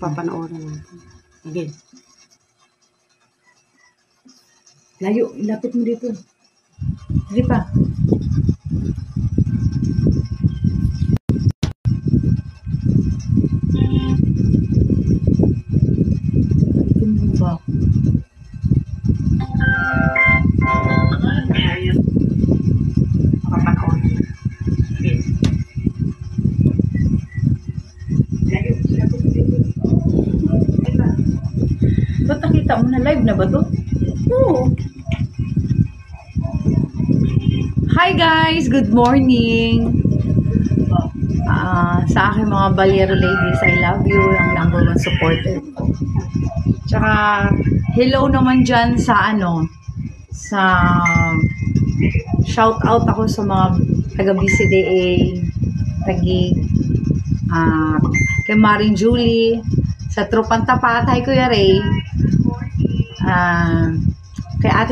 papanoorin natin. Again. Layo, ilapit mo dito. Sige pa. Ba't nakita mo na live na ba to? Oo. Hi guys! Good morning! Sa aking mga Balyero ladies, I love you. Ang number one supporter. Tsaka, hello naman dyan sa shout out ako sa mga taga-BCDA, kay Maring Julie, sa Tropang Tapat, hi Kuya Ray, kay Ate